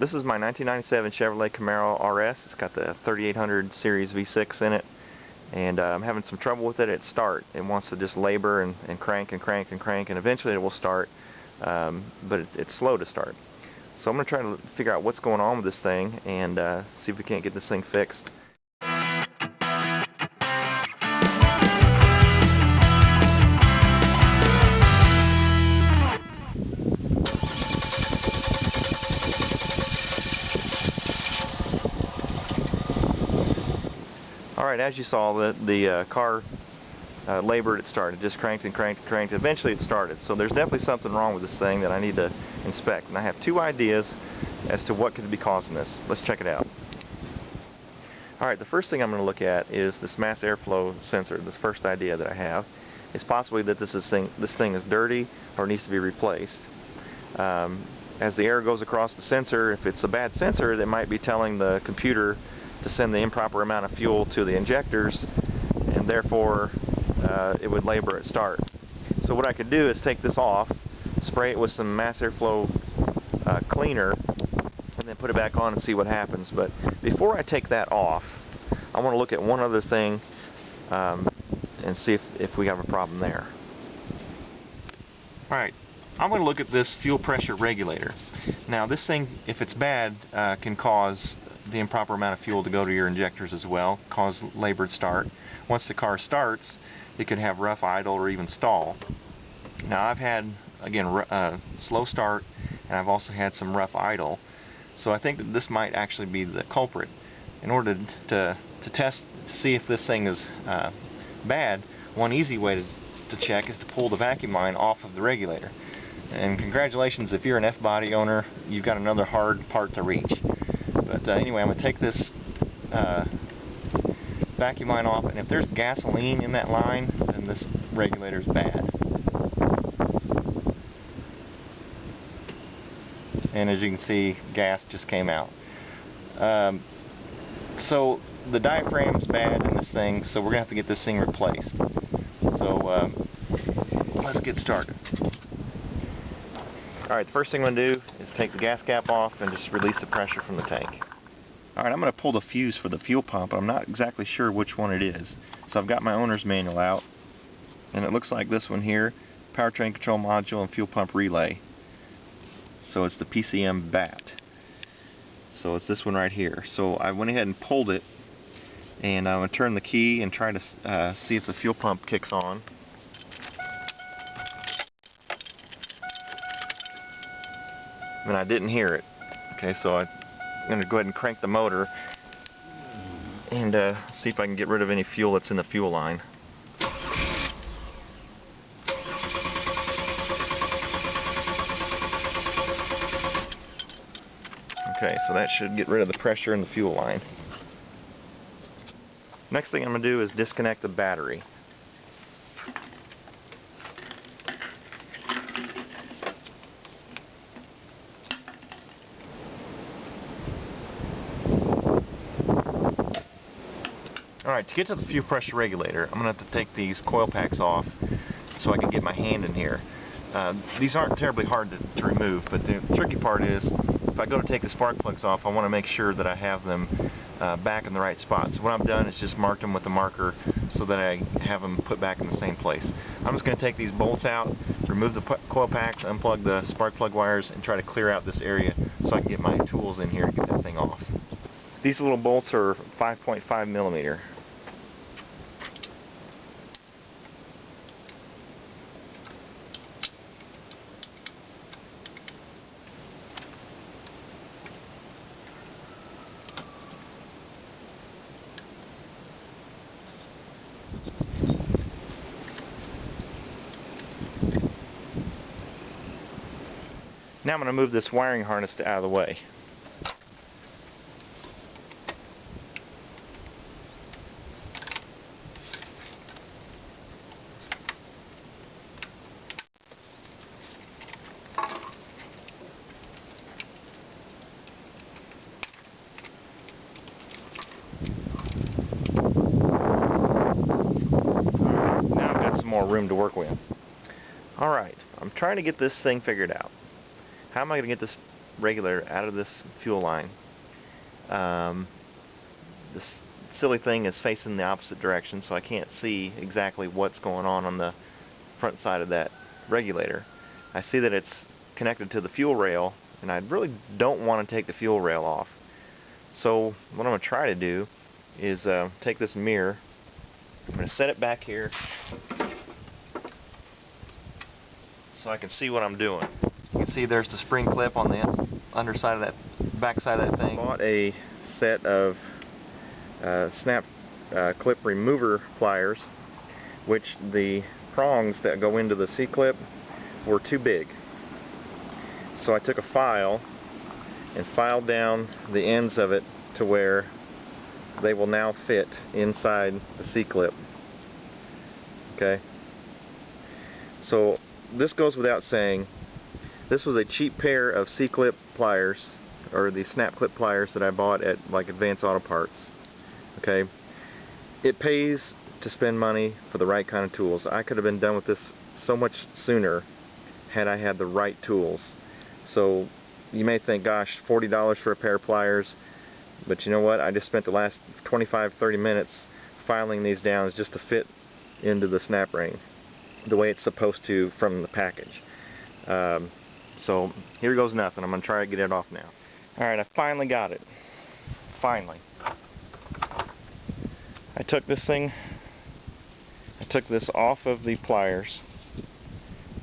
This is my 1997 Chevrolet Camaro RS. It's got the 3800 series V6 in it, and I'm having some trouble with it at start. It wants to just labor and crank and crank and crank, and eventually it will start, but it's slow to start. So I'm going to try to figure out what's going on with this thing and see if we can't get this thing fixed. Alright, as you saw, the car labored at start. It just cranked and cranked and cranked. Eventually it started. So there's definitely something wrong with this thing that I need to inspect. And I have two ideas as to what could be causing this. Let's check it out. Alright, the first thing I'm going to look at is this mass airflow sensor. This first idea that I have is possibly that this thing is dirty or needs to be replaced. As the air goes across the sensor, if it's a bad sensor, that might be telling the computer to send the improper amount of fuel to the injectors, and therefore it would labor at start. So what I could do is take this off, spray it with some mass airflow cleaner, and then put it back on and see what happens. But before I take that off, I want to look at one other thing and see if we have a problem there. Alright, I'm going to look at this fuel pressure regulator. Now this thing, if it's bad, can cause the improper amount of fuel to go to your injectors as well, cause labored start. Once the car starts, it could have rough idle or even stall. Now I've had, again, slow start, and I've also had some rough idle, so I think that this might actually be the culprit. In order to test to see if this thing is bad, one easy way to check is to pull the vacuum line off of the regulator. And congratulations, if you're an F-body owner, you've got another hard part to reach. But anyway, I'm going to take this vacuum line off, and if there's gasoline in that line, then this regulator is bad. And as you can see, gas just came out. So the diaphragm's bad in this thing, so we're going to have to get this thing replaced. So let's get started. Alright, the first thing I'm going to do is take the gas cap off and just release the pressure from the tank. Alright, I'm going to pull the fuse for the fuel pump. I'm not exactly sure which one it is. So I've got my owner's manual out, and it looks like this one here, powertrain control module and fuel pump relay. So it's the PCM BAT. So it's this one right here. So I went ahead and pulled it, and I'm going to turn the key and try to see if the fuel pump kicks on. And I didn't hear it. Okay, so I'm going to go ahead and crank the motor and see if I can get rid of any fuel that's in the fuel line. Okay, so that should get rid of the pressure in the fuel line. Next thing I'm going to do is disconnect the battery. Alright, to get to the fuel pressure regulator, I'm going to have to take these coil packs off so I can get my hand in here. These aren't terribly hard to remove, but the tricky part is if I go to take the spark plugs off, I want to make sure that I have them back in the right spot. So what I've done is just marked them with a marker so that I have them put back in the same place. I'm just going to take these bolts out, remove the coil packs, unplug the spark plug wires, and try to clear out this area so I can get my tools in here and get that thing off. These little bolts are 5.5 millimeter. Now I'm going to move this wiring harness out of the way. Now I've got some more room to work with. Alright, I'm trying to get this thing figured out. How am I going to get this regulator out of this fuel line. This silly thing is facing the opposite direction, so I can't see exactly what's going on the front side of that regulator. I see that it's connected to the fuel rail, and I really don't want to take the fuel rail off. So what I'm going to try to do is take this mirror, I'm going to set it back here so I can see what I'm doing. You can see there's the spring clip on the underside of that, back side of that thing. I bought a set of snap clip remover pliers, which the prongs that go into the C-clip were too big. So I took a file and filed down the ends of it to where they will now fit inside the C-clip. Okay, so this goes without saying, this was a cheap pair of C-clip pliers, or the snap clip pliers that I bought at like Advanced Auto Parts. Okay, it pays to spend money for the right kind of tools. I could have been done with this so much sooner had I had the right tools. So you may think, gosh, $40 for a pair of pliers, but you know what, I just spent the last 25-30 minutes filing these down just to fit into the snap ring the way it's supposed to from the package. So here goes nothing. I'm going to try to get it off now. Alright, I finally got it. Finally. I took this off of the pliers,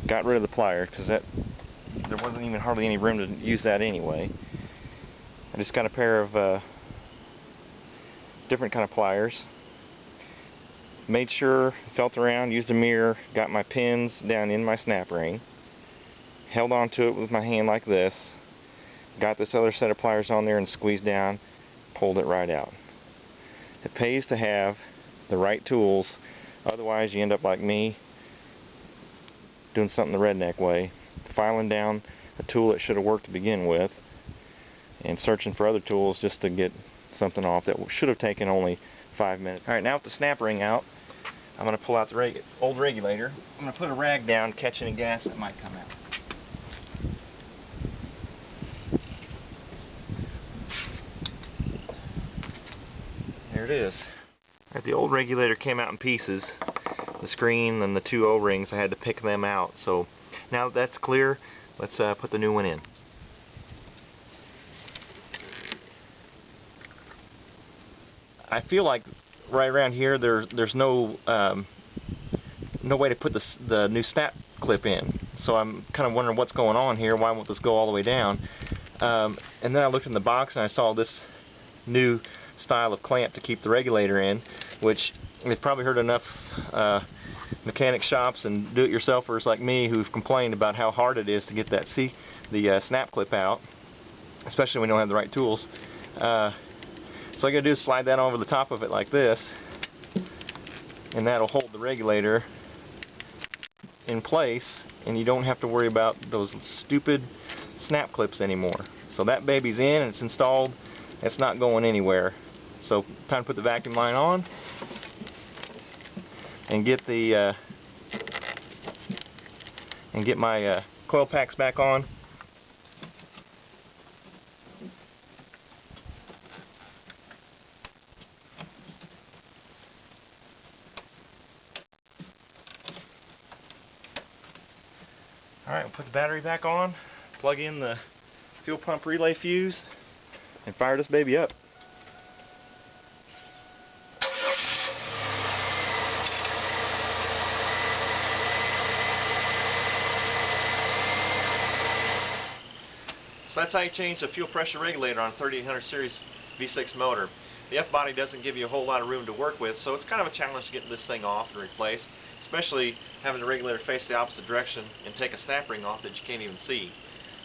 got rid of the plier because there wasn't even hardly any room to use that anyway. I just got a pair of different kind of pliers, made sure, felt around, used a mirror, got my pins down in my snap ring, held on to it with my hand like this, got this other set of pliers on there and squeezed down, pulled it right out. It pays to have the right tools, otherwise you end up like me, doing something the redneck way, filing down a tool that should have worked to begin with, and searching for other tools just to get something off that should have taken only 5 minutes. Alright, now with the snap ring out, I'm going to pull out the old regulator. I'm going to put a rag down, catch any gas that might come out. There it is. Alright, the old regulator came out in pieces. The screen and the two O-rings, I had to pick them out. So now that that's clear, let's put the new one in. I feel like right around here there's no way to put the new snap clip in. So I'm kind of wondering what's going on here. Why won't this go all the way down? And then I looked in the box and I saw this new style of clamp to keep the regulator in, which you've probably heard enough mechanic shops and do-it-yourselfers like me who've complained about how hard it is to get that the snap clip out, especially when you don't have the right tools. So all I gotta do is slide that over the top of it like this, and that'll hold the regulator in place, and you don't have to worry about those stupid snap clips anymore. So that baby's in and it's installed. It's not going anywhere. So time to put the vacuum line on and get my coil packs back on. Alright, we'll put the battery back on, plug in the fuel pump relay fuse, and fire this baby up. So that's how you change the fuel pressure regulator on a 3800 series V6 motor. The F-body doesn't give you a whole lot of room to work with, so it's kind of a challenge to get this thing off and replaced, especially having the regulator face the opposite direction and take a snap ring off that you can't even see.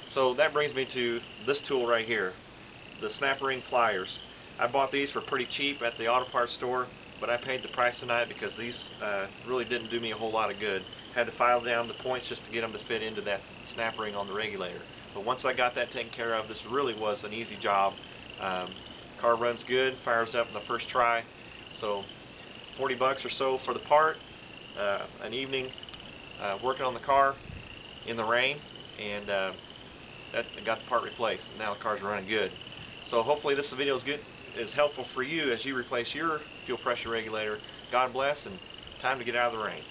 So that brings me to this tool right here, the snap ring pliers. I bought these for pretty cheap at the auto parts store, but I paid the price tonight because these really didn't do me a whole lot of good. Had to file down the points just to get them to fit into that snap ring on the regulator. But once I got that taken care of, this really was an easy job. Car runs good, fires up in the first try. So $40 or so for the part, an evening working on the car in the rain, and got the part replaced, and now the car's running good. So hopefully this video is helpful for you as you replace your fuel pressure regulator. God bless, and time to get out of the rain.